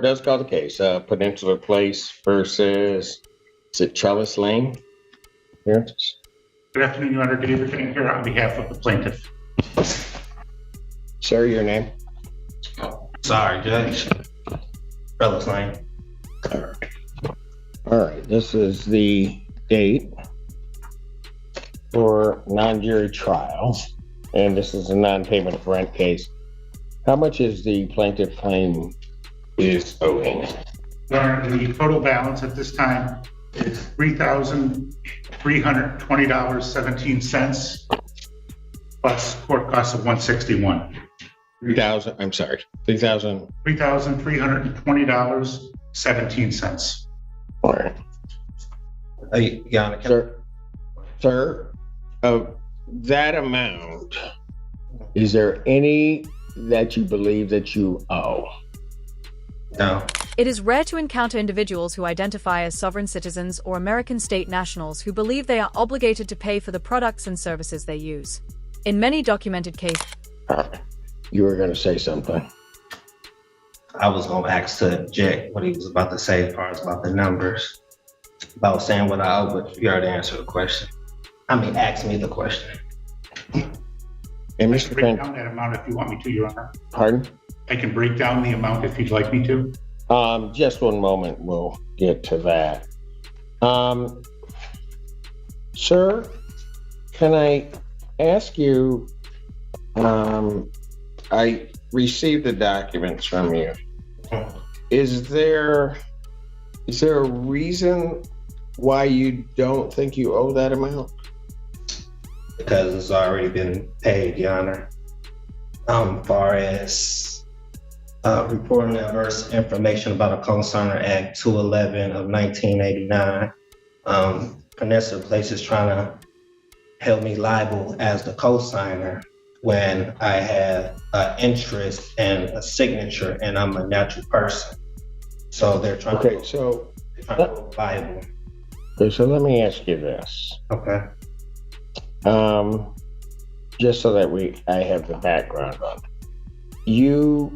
Does call the case. Peninsula Place versus, is it Trellis Lane? Here. Good afternoon, Your Honor. David King here on behalf of the plaintiff. Sir, your name? Sorry, Judge. Trellis Lane. All right. This is the date for non-jury trial, and this is a non-payment of rent case. How much is the plaintiff claim is owing? Your Honor, the total balance at this time is $3,320.17 plus court costs of $161. $3,320.17. All right. Your Honor, Sir, of that amount, is there any that you believe that you owe? no. It is rare to encounter individuals who identify as sovereign citizens or American state nationals who believe they are obligated to pay for the products and services they use. In many documented cases... You were going to say something. I was going to ask to object what he was about to say as far as about the numbers. About saying what I owe, but you already answered the question. Ask me the question. And I Mr. can break Finn, down that amount if you want me to, Your Honor. pardon? I can break down the amount if you'd like me to. Just one moment. We'll get to that. Sir, can I ask you, I received the documents from you. Is there a reason why you don't think you owe that amount? Because it's already been paid, Your Honor. Far as reporting adverse information about a Co-Signer Act 211 of 1989. Peninsula Place is trying to held me liable as the co-signer when I have an interest and a signature and I'm a natural person. So they're trying to hold liable. Okay, so let me ask you this. Okay. Just so that I have the background on it. You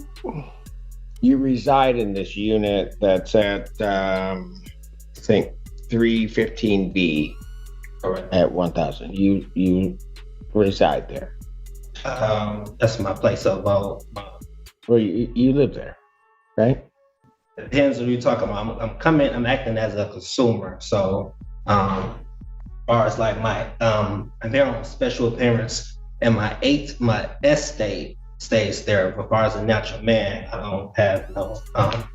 reside in this unit that's at, I think 315B at 1000. You reside there. That's my place of Well, you live there, right? depends what you're talking about. I'm acting as a consumer. So, as far as like I'm there on special appearance, and my estate stays there. But as far as a natural man, I don't have no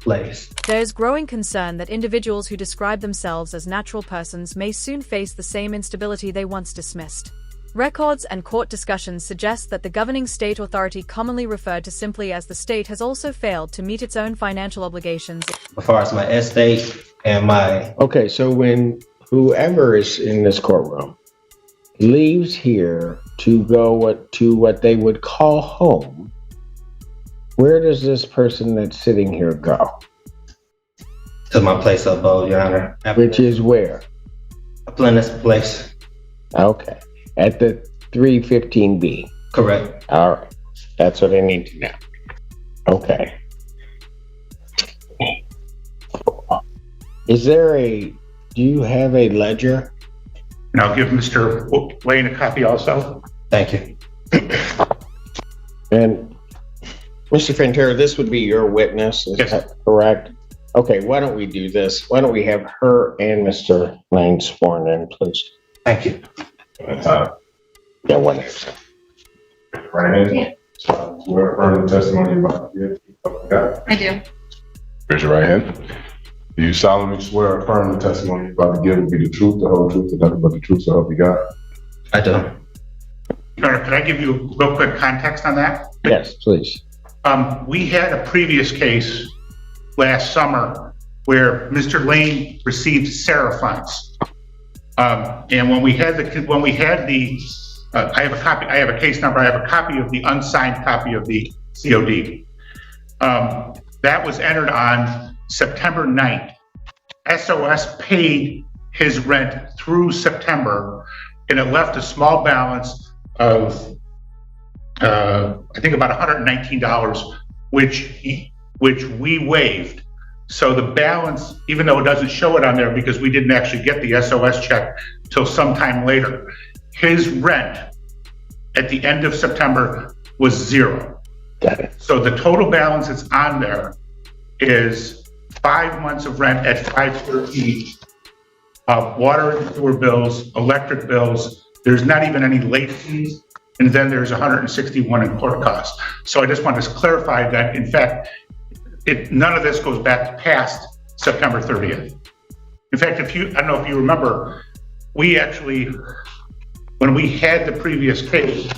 place. There is growing concern that individuals who describe themselves as natural persons may soon face the same instability they once dismissed. Records and court discussions suggest that the governing state authority, commonly referred to simply as the state, has also failed to meet its own financial obligations. As far as my estate and my... Okay, so when whoever is in this courtroom leaves here to go to what they would call home, where does this person that's sitting here go? To my place of abode, Your Honor. Which is where? A Peninsula Place. Okay, at the 315B. Correct. All right, that's what I need to know. Okay. Do you have a ledger? And I'll give Mr. Lane a copy also. Thank you. And Mr. Fantera, this would be your witness, is Yes. that correct? Okay, why don't we do this? Why don't we have her and Mr. Lane sworn in, please? Thank you. Yeah, whatever. Right hand. Swear affirm the testimony you're about to give. Okay. I do. Raise your right hand. Do you solemnly swear or affirm the testimony you're about to give will be the truth, the whole truth, and nothing but the truth, so help you God? I do. Your Honor, could I give you real quick context on that? Yes, please. We had a previous case last summer where Mr. Lane received SARA funds. And when we had the, I have a copy, I have a case number, I have a copy of the unsigned copy of the COD. That was entered on September 9th. SOS paid his rent through September, and it left a small balance of, I think about $119, which we waived. So the balance, even though it doesn't show it on there because we didn't actually get the SOS check till sometime later, his rent at the end of September was zero. Got it. So the total balance that's on there is 5 months of rent at $513, water and sewer bills, electric bills. There's not even any late fees, and then there's 161 in court costs. So I just want to clarify that, in fact, none of this goes back past September 30th. In fact, I don't know if you remember, we actually, when we had the previous case,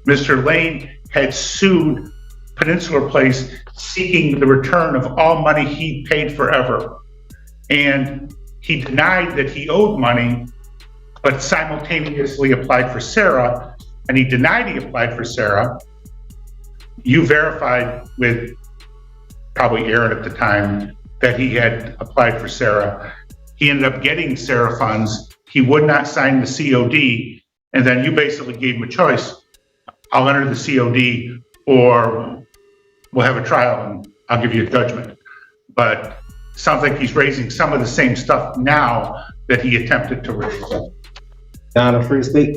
Mr. Lane had sued Peninsula Place seeking the return of all money he paid forever. And he denied that he owed money, but simultaneously applied for Sarah, and he denied he applied for Sarah. You verified with probably Aaron at the time that he had applied for Sarah. He ended up getting Sarah funds. He would not sign the COD, and then you basically gave him a choice. I'll enter the COD, or we'll have a trial and I'll give you a judgment. But it sounds like he's raising some of the same stuff now that he attempted to raise. Your Honor, free to speak.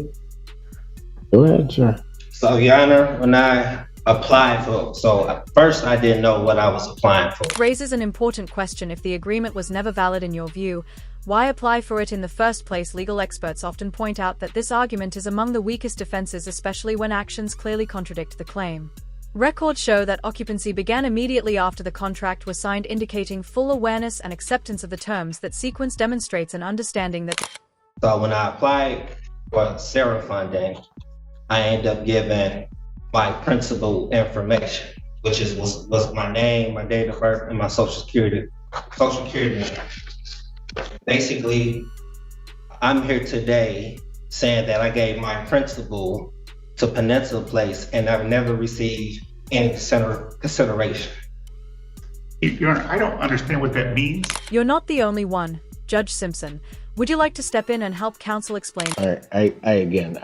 Go ahead, sir. So, Your Honor, when I applied for, so first I didn't know what I was applying for. Raises an important question. If the agreement was never valid in your view, why apply for it in the first place? Legal experts often point out that this argument is among the weakest defenses, especially when actions clearly contradict the claim. Records show that occupancy began immediately after the contract was signed, indicating full awareness and acceptance of the terms. That sequence demonstrates an understanding that... So when I applied for Sarah funding, I ended up giving my principal information, which was my name, my date of birth, and my social security number. Basically, I'm here today saying that I gave my principal to Peninsula Place and I've never received any consideration. Your Honor, I don't understand what that means. You're not the only one. Judge Simpson, would you like to step in and help counsel explain? I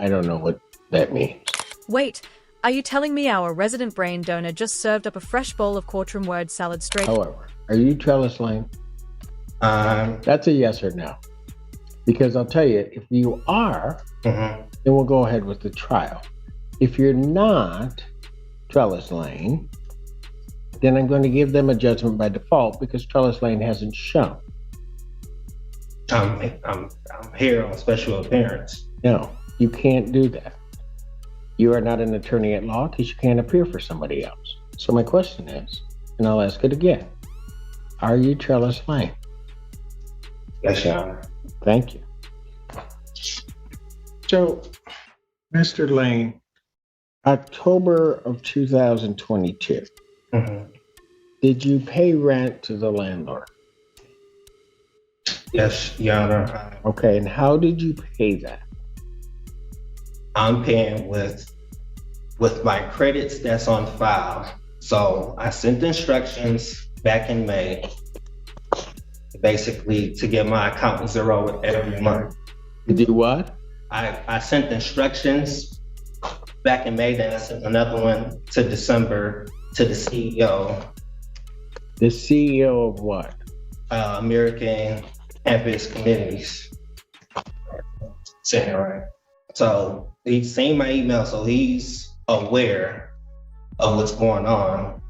don't know what that means. Wait, are you telling me our resident brain donor just served up a fresh bowl of courtroom word salad straight? However, are you Trellis Lane? That's a yes or no. Because I'll tell you, if you are, then we'll go ahead with the trial. If you're not Trellis Lane, then I'm going to give them a judgment by default because Trellis Lane hasn't shown. I'm here on special appearance. No, you can't do that. You are not an attorney at law because you can't appear for somebody else. So my question is, and I'll ask it again, are you Trellis Lane? Yes, Your Honor. Thank you. So, Mr. Lane, October of 2022, did you pay rent to the landlord? Yes, Your Honor. Okay, and how did you pay that? I'm paying with my credits that's on file. So I sent instructions back in May, basically to get my account zero every month. To do what? I sent instructions back in May, then I sent another one to December to the CEO. The CEO of what? American Campus Communities. Saying it right. So he's seen my email, so he's aware of what's going on.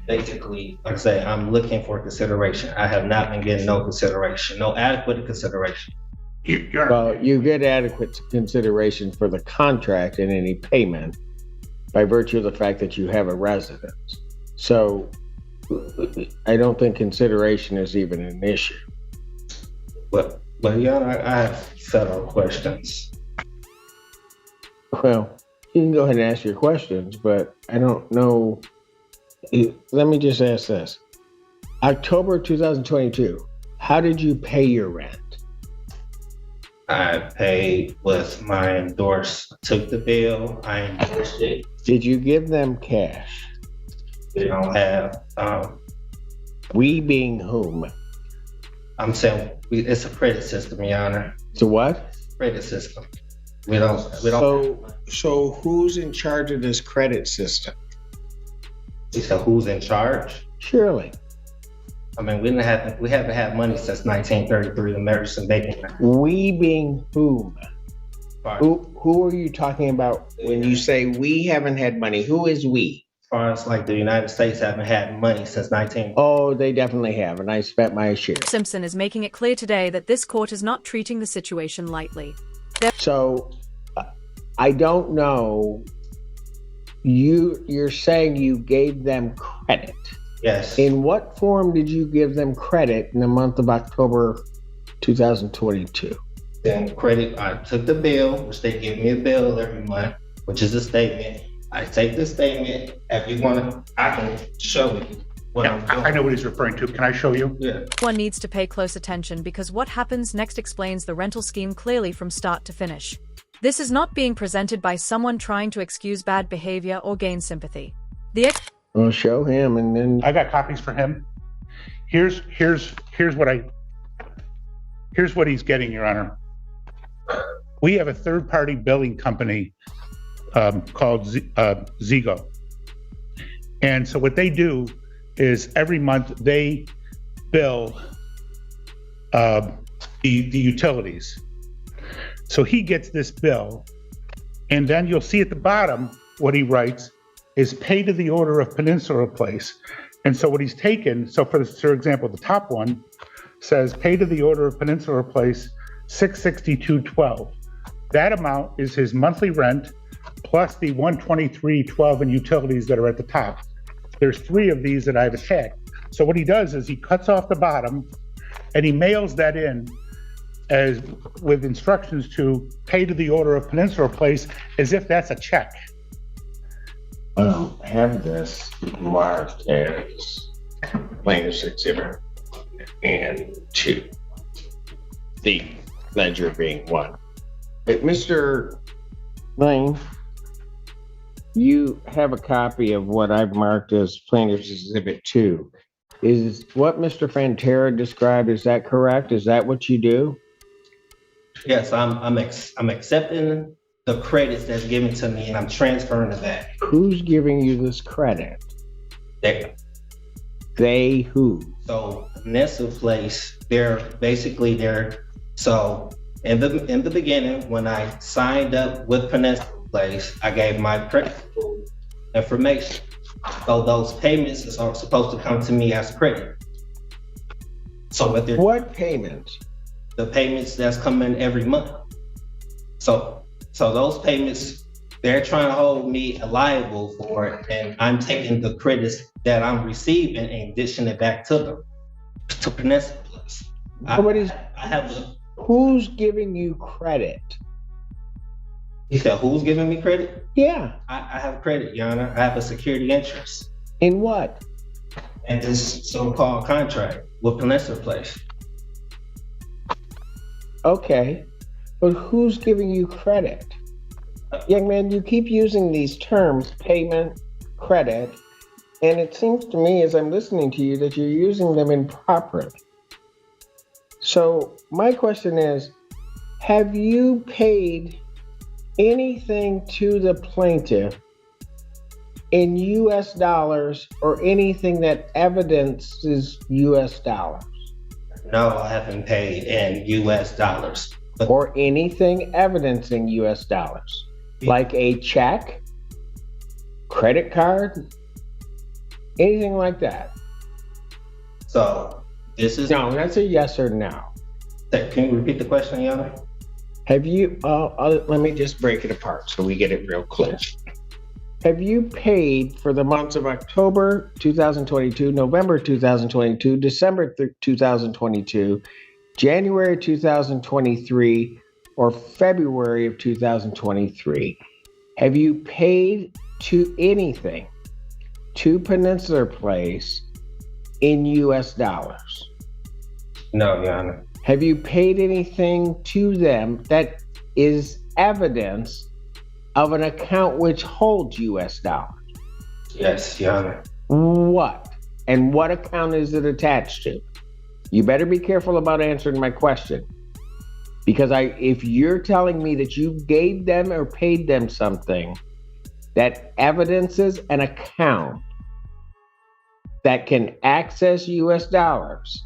Basically, like I say, I'm looking for consideration. I have not been getting no consideration, no adequate consideration. Well, you get adequate consideration for the contract and any payment by virtue of the fact that you have a residence. So I don't think consideration is even an issue. But yeah, I have several questions. Well, you can go ahead and ask your questions, but I don't know. Let me just ask this. October 2022, how did you pay your rent? I paid with my took the bill, I endorsed it. Did you give them cash? We don't have, We being whom? I'm saying it's a credit system, Your Honor. It's a what? Credit system. We don't. So who's in charge of this credit system? You said who's in charge? Surely. I mean, we haven't had money since 1933, the Emergency Banking Act. We being whom? Far- Who are you talking about when you say we haven't had money? Who is we? As far as like the United States haven't had money since 19. Oh, they definitely have, and I spent my share. Simpson is making it clear today that this court is not treating the situation lightly. So, I don't know. You're saying you gave them credit. Yes. In what form did you give them credit in the month of October 2022? Then credit, I took the bill, which they give me a bill every month, which is a statement. I take the statement. If you want to, I can show you what I'm doing. I know what he's referring to. Can I show you? Yeah. One needs to pay close attention because what happens next explains the rental scheme clearly from start to finish. This is not being presented by someone trying to excuse bad behavior or gain sympathy. Well, show him, and then I got copies for him. Here's what he's getting, Your Honor. We have a third-party billing company called Zigo. And so what they do is every month they bill the utilities. So he gets this bill, and then you'll see at the bottom what he writes is pay to the order of Peninsula Place. And so what he's taken, so for example, the top one says pay to the order of Peninsula Place, $662.12. That amount is his monthly rent plus the $123.12 in utilities that are at the top. There's 3 of these that I've attached. So what he does is he cuts off the bottom and he mails that in as with instructions to pay to the order of Peninsula Place as if that's a check. have this marked as plaintiff's exhibit and 2. The ledger being 1. But Mr. Lane, you have a copy of what I've marked as plaintiff's exhibit 2. Is what Mr. Fantera described, is that correct? Is that what you do? Yes, I'm accepting the credits that's given to me and I'm transferring it back. Who's giving you this credit? They who? So Nessa Place, so in the beginning, when I signed up with Peninsula Place, I gave my credit information. So those payments are supposed to come to me as credit. So what payments? The payments that's coming every month. So those payments, they're trying to hold me liable for it, and I'm taking the credits that I'm receiving and dishing it back to them, to Peninsula Place. Who's giving you credit? You said who's giving me credit? Yeah. I have credit, Your Honor. I have a security interest. In what? And this so-called contract with Peninsula Place. Okay, but who's giving you credit? Young man, you keep using these terms, payment, credit, and it seems to me as I'm listening to you that you're using them improperly. So my question is, have you paid anything to the plaintiff in US dollars or anything that evidences US dollars? No, I haven't paid in US dollars. Or anything evidencing US dollars? Like a check, credit card, anything like that? So this is... No, that's a yes or no. Can you repeat the question, Your Honor? Have you, let me just break it apart so we get it real clear. Have you paid for the months of October 2022, November 2022, December 2022, January 2023, or February of 2023? Have you paid to anything to Peninsula Place in US dollars? No, Your Honor. Have you paid anything to them that is evidence of an account which holds US dollars? Yes, Your Honor. What? And what account is it attached to? You better be careful about answering my question. Because if you're telling me that you gave them or paid them something that evidences an account that can access US dollars?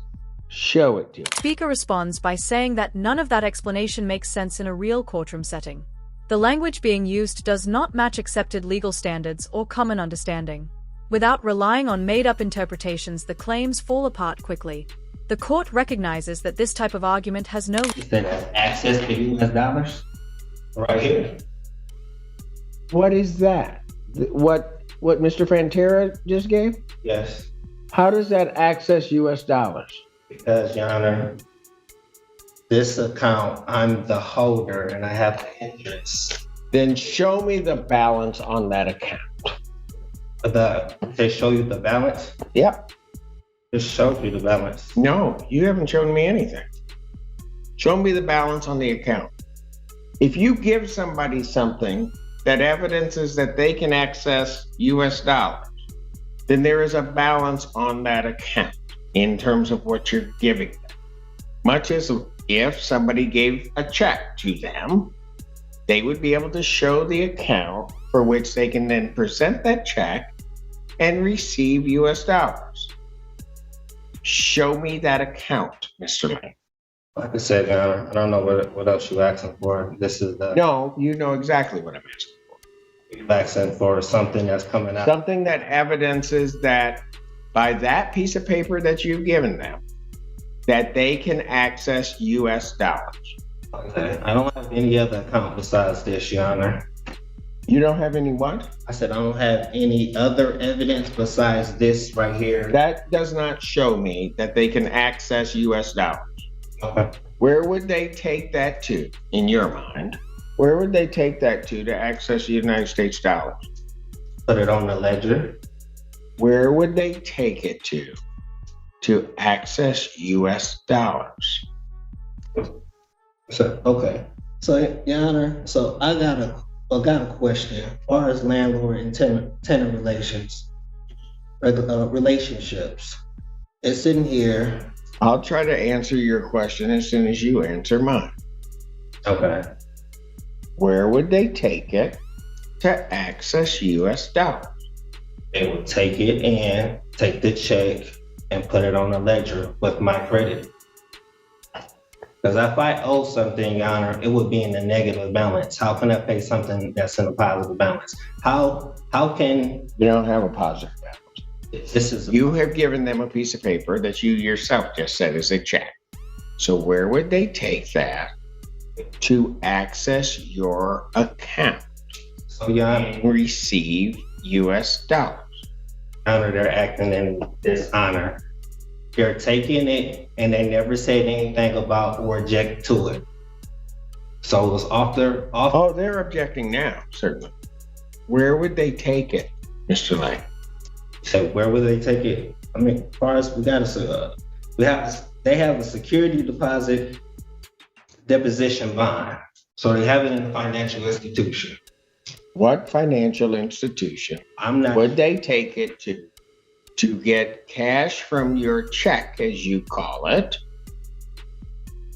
Show it to me. Speaker responds by saying that none of that explanation makes sense in a real courtroom setting. The language being used does not match accepted legal standards or common understanding. Without relying on made-up interpretations, the claims fall apart quickly. The court recognizes that this type of argument has no That has access to US dollars? Right here. What is that? What Mr. Fantera just gave? Yes. How does that access US dollars? Because, Your Honor, this account, I'm the holder and I have the interest. Then show me the balance on that account. They show you the balance? Yep. Just showed you the balance. No, you haven't shown me anything. Show me the balance on the account. If you give somebody something that evidences that they can access US dollars, then there is a balance on that account in terms of what you're giving them. Much as if somebody gave a check to them, they would be able to show the account for which they can then present that check and receive US dollars. Show me that account, Mr. Lane. Like I said, Your Honor, I don't know what else you're asking for. This is the No, you know exactly what I'm asking for. you're asking for something that's coming out. Something that evidences that by that piece of paper that you've given them, that they can access US dollars. Okay. I don't have any other account besides this, Your Honor. You don't have any what? I said I don't have any other evidence besides this right here. That does not show me that they can access US dollars. Okay. Where would they take that to, in your mind? Where would they take that to access United States dollars? Put it on the ledger. Where would they take it to access US dollars? So okay. So Your Honor, so I got a question. As far as landlord and tenant relations, relationships, it's sitting here. I'll try to answer your question as soon as you answer mine. Okay. Where would they take it to access US dollars? They would take it and take the check and put it on the ledger with my credit. Because if I owe something, Your Honor, it would be in the negative balance. How can I pay something that's in a positive balance? How can You don't have a positive balance. this is You have given them a piece of paper that you yourself just said is a check. So where would they take that to access your account so Your Honor, and receive US dollars? they're acting in dishonor. They're taking it and they never said anything about or object to it. So it was off. Oh, they're objecting now, certainly. Where would they take it, Mr. Lane? So where would they take it? I mean, as far as they have a security deposit deposition bond. So they have it in a financial institution. What financial institution I'm not. would they take it to get cash from your check, as you call it,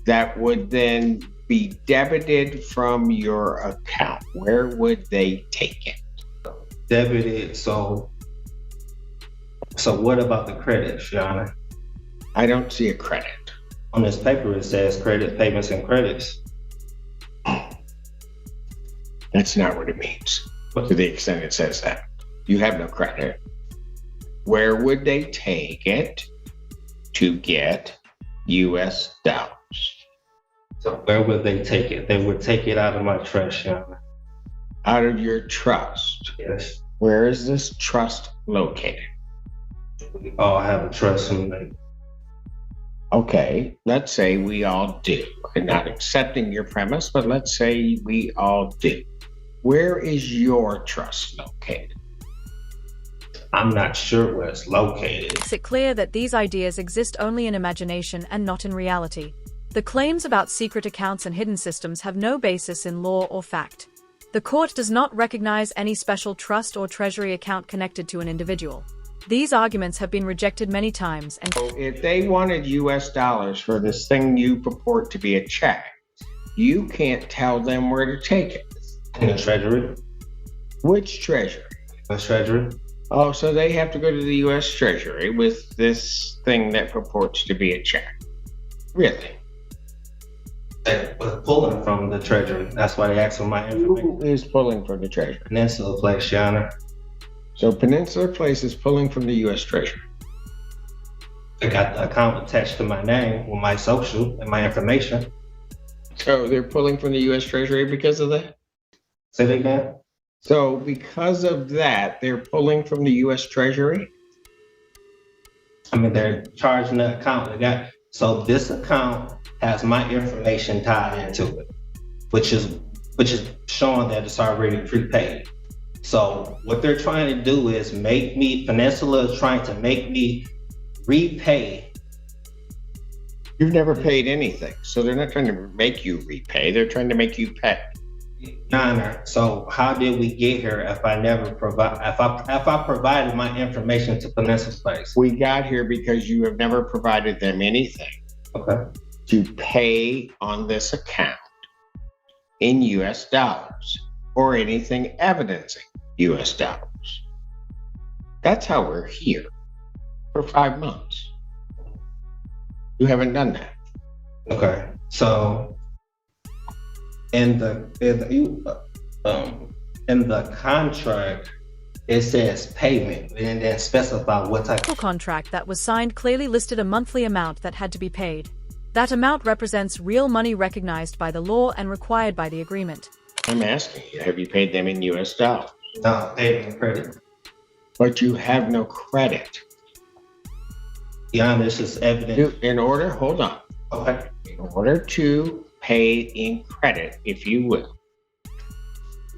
that would then be debited from your account? Where would they take it? Debited. So what about the credits, Your Honor? I don't see a credit. On this paper, it says credit payments and credits. That's not what it means, to the extent it says that. You have no credit. Where would they take it to get US dollars? So where would they take it? They would take it out of my trust, Your Honor. Out of your trust. Yes. Where is this trust located? We all have a trust in me. Okay, let's say we all do. I'm not accepting your premise, but let's say we all do. Where is your trust located? I'm not sure where it's located. makes it clear that these ideas exist only in imagination and not in reality. The claims about secret accounts and hidden systems have no basis in law or fact. The court does not recognize any special trust or treasury account connected to an individual. These arguments have been rejected many times, and So if they wanted US dollars for this thing you purport to be a check, you can't tell them where to take it. In the treasury? Which treasury? The treasury? Oh, so they have to go to the U.S. Treasury with this thing that purports to be a check. Really? They were pulling from the treasury. That's why they asked for my information. Who is pulling from the Treasury? Peninsula Place, Your Honor. So Peninsula Place is pulling from the U.S. Treasury. I got the account attached to my name with my social and my information. So they're pulling from the U.S. Treasury because of that? Say that again? So because of that, they're pulling from the U.S. Treasury? I mean, they're charging the account. So this account has my information tied into it, which is showing that it's already prepaid. So what they're trying to do is Peninsula is trying to make me repay. You've never paid anything. So they're not trying to make you repay. They're trying to make you pay. Your Honor, so how did we get here if I provided my information to Peninsula Place? We got here because you have never provided them anything Okay. to pay on this account in US dollars or anything evidencing US dollars. That's how we're here for 5 months. You haven't done that. Okay. So in the contract, it says payment and then specify what type The contract that was signed clearly listed a monthly amount that had to be paid. That amount represents real money recognized by the law and required by the agreement. I'm asking you, have you paid them in US dollars? No, payment credit. But you have no credit. Beyond this is evident. Hold on. Okay. In order to pay in credit, if you will,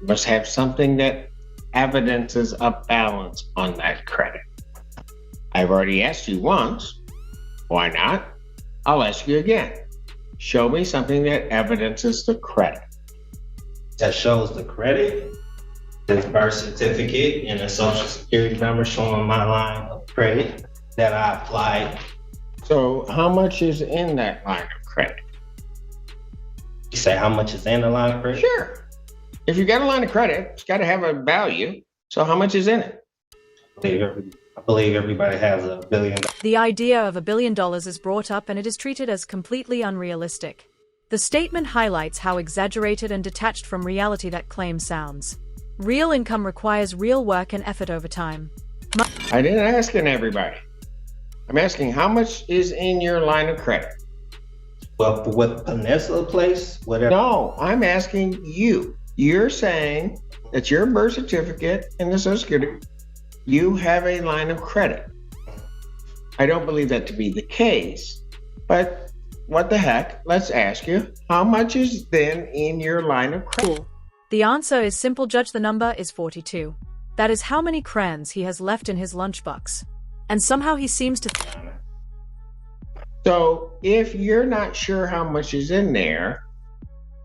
you must have something that evidences a balance on that credit. I've already asked you once. Why not? I'll ask you again. Show me something that evidences the credit. That shows the credit, the birth certificate, and the social security number showing my line of credit that I applied. So how much is in that line of credit? You say how much is in the line of credit? Sure. If you got a line of credit, it's got to have a value. So how much is in it? I believe everybody has $1 billion. The idea of $1 billion is brought up and it is treated as completely unrealistic. The statement highlights how exaggerated and detached from reality that claim sounds. Real income requires real work and effort over time. I didn't ask everybody. I'm asking how much is in your line of credit? Well, for what Peninsula Place, whatever. No, I'm asking you. You're saying that your birth certificate and the Social Security, you have a line of credit. I don't believe that to be the case, but what the heck? Let's ask you, how much is then in your line of credit? The answer is simple, Judge. The number is 42. That is how many crayons he has left in his lunchbox. And somehow he seems to... So if you're not sure how much is in there,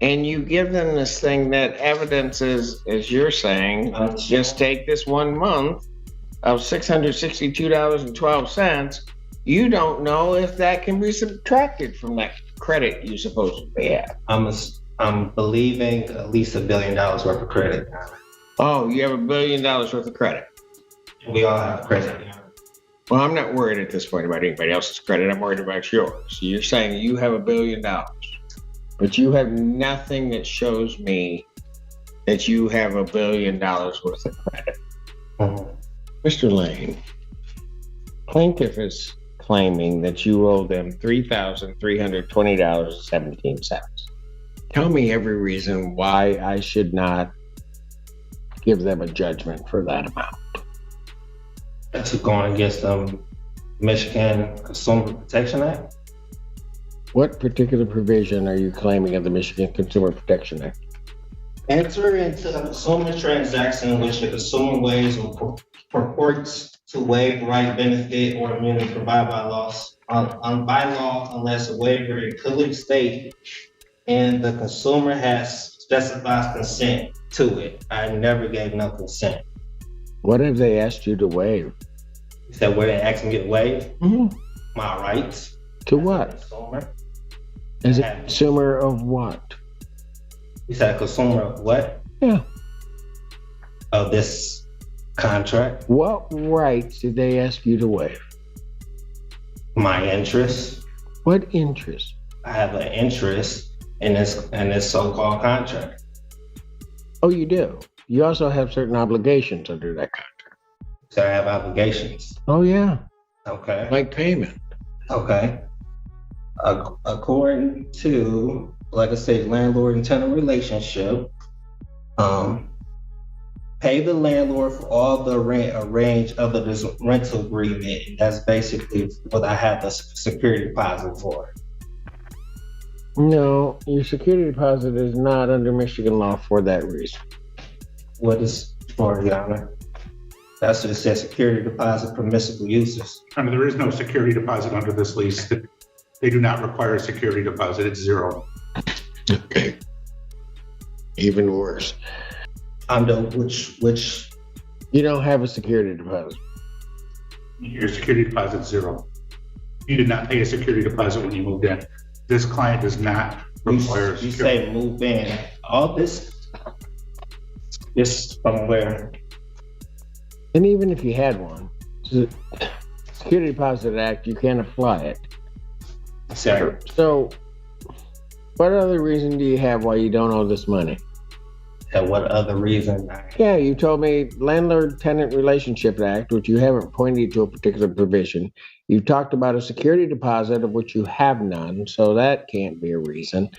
and you give them this thing that evidences, as you're saying, just take this 1 month of $662.12, you don't know if that can be subtracted from that credit you supposedly have. I'm believing at least $1 billion worth of credit. Oh, you have $1 billion worth of credit. We all have credit. Well, I'm not worried at this point about anybody else's credit. I'm worried about yours. So you're saying you have $1 billion, but you have nothing that shows me that you have $1 billion worth of credit. Mr. Lane, plaintiff is claiming that you owe them $3,320.17. Tell me every reason why I should not give them a judgment for that amount. That's going against the Michigan Consumer Protection Act. What particular provision are you claiming of the Michigan Consumer Protection Act? Enter into a consumer transaction in which the consumer waives or purports to waive right, benefit, or immunity provided by law, unless a waiver is clearly stated and the consumer has specified consent to it. I never gave no consent. What have they asked you to waive? You said, what they asked me to waive? Mm-hmm. My rights. To what? Consumer. As a consumer of what? You said a consumer of what? Yeah. Of this Contract, What rights did they ask you to waive? my interest. What interest? I have an interest in this so-called contract. Oh, you do. You also have certain obligations under that contract. So I have obligations. Oh, yeah. Okay. Like payment. Okay. According to, like I said, landlord and tenant relationship, pay the landlord for all the rent arranged under this rental agreement. That's basically what I have the security deposit for. No, your security deposit is not under Michigan law for that reason. What is for, Your Honor? That's what it says, security deposit permissible uses. There is no security deposit under this lease. They do not require a security deposit. It's zero. Okay. Even worse. Under which You don't have a security deposit. Your security deposit is zero. You did not pay a security deposit when you moved in. This client does not require a you security. say move in. All this from where? And even if you had one, the Security Deposit Act, you can't apply it. Sorry. So, what other reason do you have why you don't owe this money? And what other reason? Yeah, you told me Landlord-Tenant Relationship Act, which you haven't pointed to a particular provision. You talked about a security deposit of which you have none, so that can't be a reason.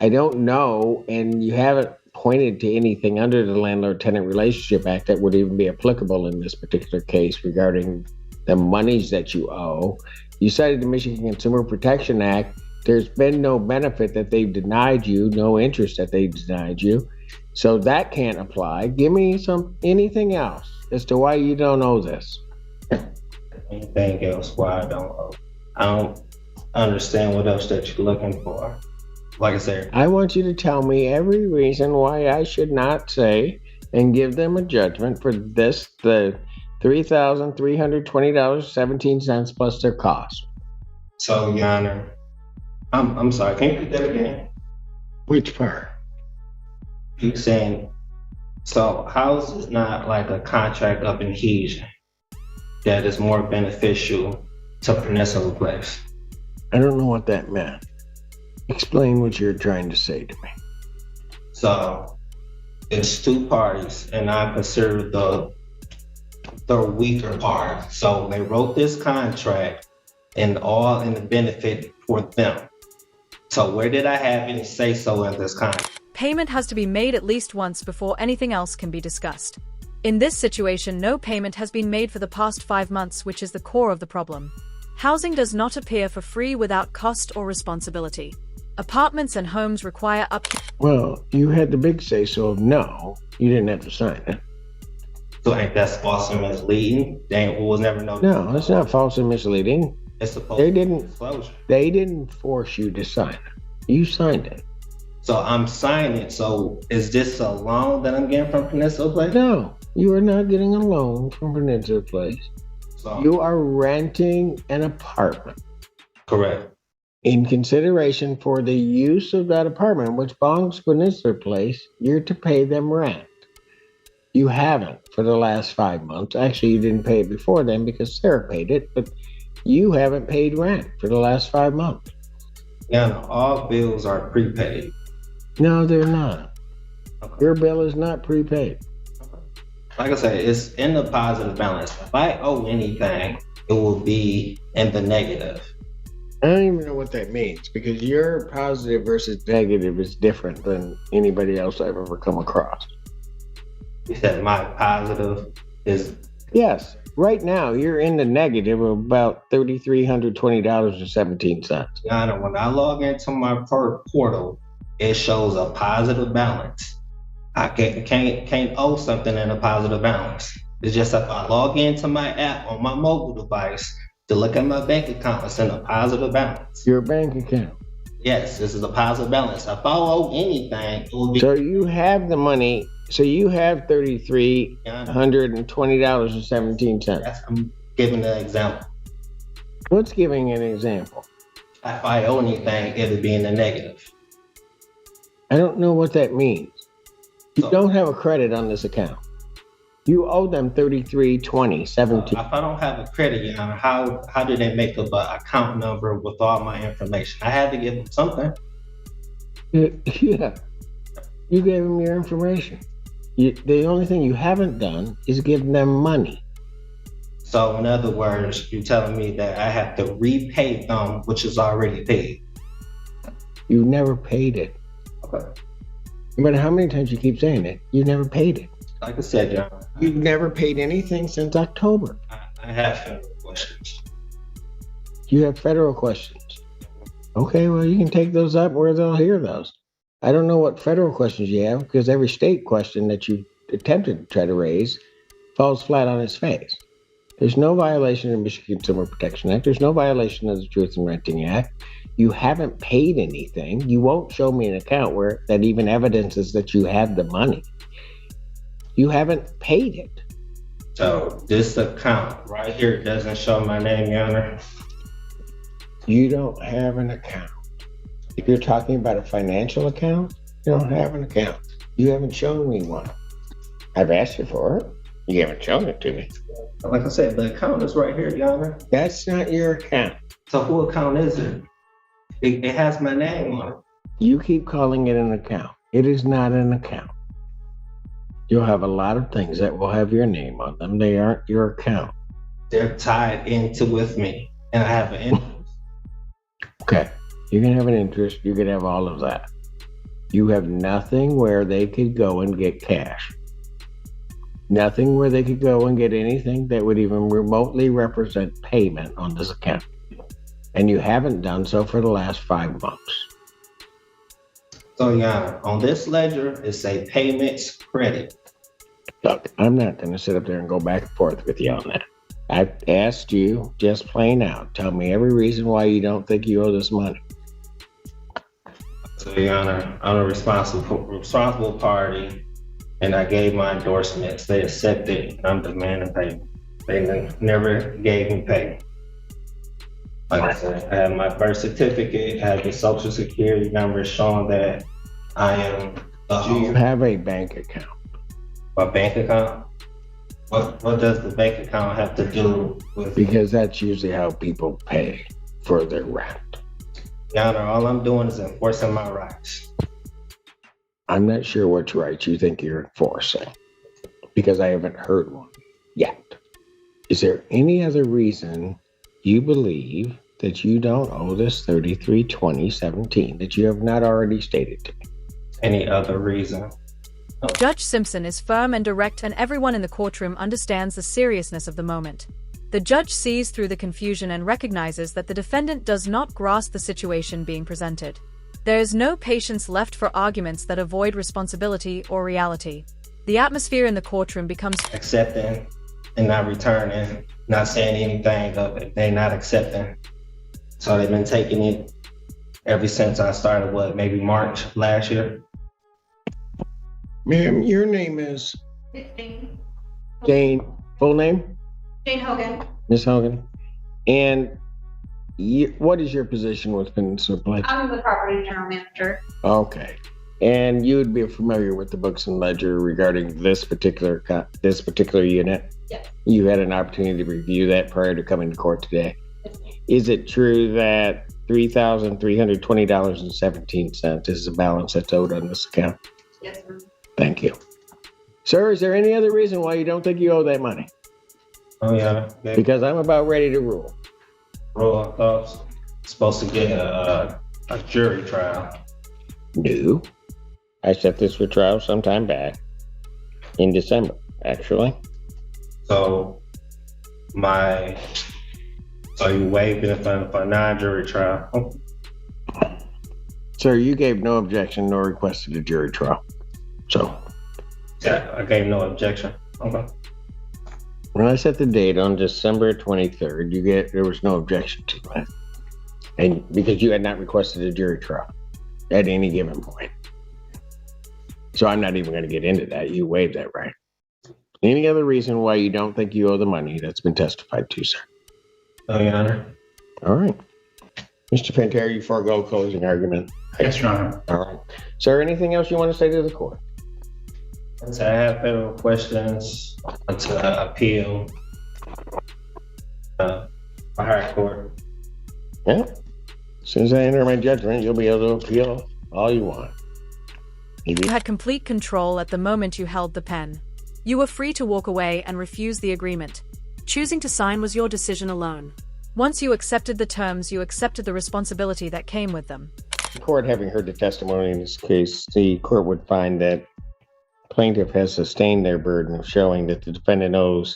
I don't know, and you haven't pointed to anything under the Landlord-Tenant Relationship Act that would even be applicable in this particular case regarding the monies that you owe. You cited the Michigan Consumer Protection Act. There's been no benefit that they've denied you, no interest that they've denied you. So that can't apply. Give me anything else as to why you don't owe this. Anything else why I don't owe? I don't understand what else that you're looking for. Like I said, I want you to tell me every reason why I should not say and give them a judgment for this, the $3,320.17 plus their cost. so Your Honor, I'm sorry, can you repeat that again? Which part? You saying, so how is this not like a contract of adhesion that is more beneficial to Peninsula Place? I don't know what that meant. Explain what you're trying to say to me. So it's two parties, and I consider the weaker part. So they wrote this contract and all in the benefit for them. So where did I have any say so in this contract? Payment has to be made at least once before anything else can be discussed. In this situation, no payment has been made for the past 5 months, which is the core of the problem. Housing does not appear for free without cost or responsibility. Apartments and homes require upkeep. Well, you had the big say so of no. You didn't have to sign it. So ain't that false and misleading? They was never no. No, it's not false and misleading. It's supposed They to be didn't. disclosure. They didn't force you to sign it. You signed it. So I'm signing. So is this a loan that I'm getting from Peninsula Place? No, you are not getting a loan from Peninsula Place. So, You are renting an apartment. correct. In consideration for the use of that apartment, which belongs to Peninsula Place, you're to pay them rent. You haven't for the last 5 months. Actually, you didn't pay it before then because Sarah paid it, but you haven't paid rent for the last 5 months. Yeah, all bills are prepaid. No, they're not. Okay. Your bill is not prepaid. Like I said, it's in the positive balance. If I owe anything, it will be in the negative. I don't even know what that means because your positive versus negative is different than anybody else I've ever come across. You said my positive is Yes, right now you're in the negative of about $3,320.17. Yana. When I log into my portal, it shows a positive balance. I can't owe something in a positive balance. It's just if I log into my app on my mobile device to look at my bank account, it's in a positive balance. Your bank account. Yes, this is a positive balance. If I owe anything, it will be. So you have the money. So you have $3,320.17. I'm giving an example. What's giving an example? If I owe anything, it'll be in the negative. I don't know what that means. You So- don't have a credit on this account. You owe them $33.20.17. If I don't have a credit, Your Honor, how do they make up an account number with all my information? I had to give them something. Yeah, you gave them your information. The only thing you haven't done is give them money. So in other words, you're telling me that I have to repay them, which is already paid. You never paid it. Okay. No matter how many times you keep saying it, you never paid it. Like I said, Your Honor, You've never paid anything since October. I have federal questions. You have federal questions. Okay, well, you can take those up where they'll hear those. I don't know what federal questions you have because every state question that you attempted to try to raise falls flat on its face. There's no violation of the Michigan Consumer Protection Act. There's no violation of the Truth in Renting Act. You haven't paid anything. You won't show me an account where that even evidences that you have the money. You haven't paid it. So this account right here doesn't show my name, Your Honor. You don't have an account. If you're talking about a financial account, you don't have an account. You haven't shown me one. I've asked you for it. You haven't shown it to me. Like I said, the account is right here, Your Honor. That's not your account. So who account is it? It has my name on it. You keep calling it an account. It is not an account. You'll have a lot of things that will have your name on them. They aren't your account. They're tied into with me, and I have an interest. Okay. You can have an interest. You can have all of that. You have nothing where they could go and get cash. Nothing where they could go and get anything that would even remotely represent payment on this account. And you haven't done so for the last 5 months. So, Your Honor, on this ledger, it say payments credit. Look, I'm not going to sit up there and go back and forth with you on that. I've asked you just plain out. Tell me every reason why you don't think you owe this money. So, Your Honor, I'm a responsible party, and I gave my endorsements. They accepted, and I'm demanding payment. They never gave me payment. Like I said, I have my birth certificate, I have the social security number showing that I am Do you have a bank account? my bank account. What does the bank account have to do with? Because that's usually how people pay for their rent. Your Honor, all I'm doing is enforcing my rights. I'm not sure which rights you think you're enforcing because I haven't heard one yet. Is there any other reason you believe that you don't owe this $33.20.17 that you have not already stated to me? Any other reason? Judge Simpson is firm and direct, and everyone in the courtroom understands the seriousness of the moment. The judge sees through the confusion and recognizes that the defendant does not grasp the situation being presented. There is no patience left for arguments that avoid responsibility or reality. The atmosphere in the courtroom becomes Accepting and not returning, not saying anything of it. They're not accepting. So they've been taking it ever since I started, maybe March last year? Ma'am, your name is Jane. Jane. Full name? Jane Hogan. Miss Hogan. And what is your position with Peninsula Place? I'm the property general manager. Okay. And you would be familiar with the books and ledger regarding this particular unit? Yes. You had an opportunity to review that prior to coming to court today. Is it true that $3,320.17 is the balance that's owed on this account? Yes, sir. Thank you. Sir, is there any other reason why you don't think you owe that money? Oh, yeah. Because I'm about ready to rule. I thought supposed to get a jury trial. No. I set this for trial sometime back in December, actually. So you waived it for non-jury trial? Sir, you gave no objection nor requested a jury trial. So, Yeah, I gave no objection. Okay. when I set the date on December 23rd, there was no objection to that. And because you had not requested a jury trial at any given point. So I'm not even going to get into that. You waived that right. Any other reason why you don't think you owe the money that's been testified to, sir? No, Your Honor. All right. Mr. Pantera, you forego closing argument. Yes, Your Honor. All right. Sir, anything else you want to say to the court? To have federal questions to appeal a higher court. Yeah. As soon as I enter my judgment, you'll be able to appeal all you want. You had complete control at the moment you held the pen. You were free to walk away and refuse the agreement. Choosing to sign was your decision alone. Once you accepted the terms, you accepted the responsibility that came with them. The court, having heard the testimony in this case, the court would find that plaintiff has sustained their burden of showing that the defendant owes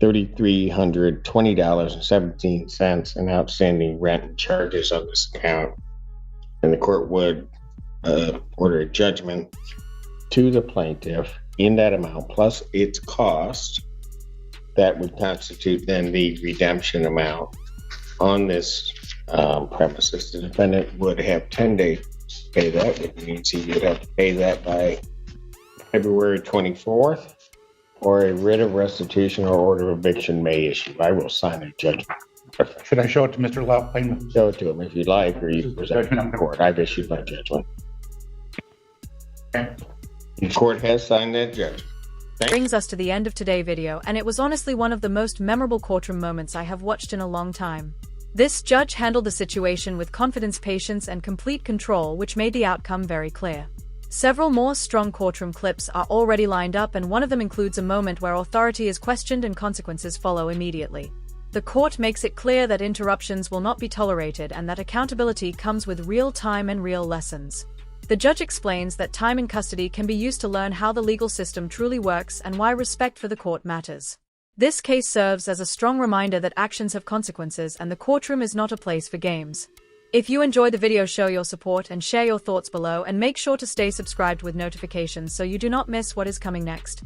$3,320.17 in outstanding rent and charges on this account. And the court would order a judgment to the plaintiff in that amount, plus its cost. That would constitute then the redemption amount on this premises. The defendant would have 10 days to pay that, which means he would have to pay that by February 24th, or a writ of restitution or order of eviction may issue. I will sign a judgment. Should I show it to Mr. Lane? Show it to him if you'd like, or you can present it to the court. I've issued my judgment. Okay. The court has signed that judgment. Brings us to the end of today's video, and it was honestly one of the most memorable courtroom moments I have watched in a long time. This judge handled the situation with confidence, patience, and complete control, which made the outcome very clear. Several more strong courtroom clips are already lined up, and one of them includes a moment where authority is questioned and consequences follow immediately. The court makes it clear that interruptions will not be tolerated and that accountability comes with real time and real lessons. The judge explains that time in custody can be used to learn how the legal system truly works and why respect for the court matters. This case serves as a strong reminder that actions have consequences and the courtroom is not a place for games. If you enjoyed the video, show your support and share your thoughts below, and make sure to stay subscribed with notifications so you do not miss what is coming next.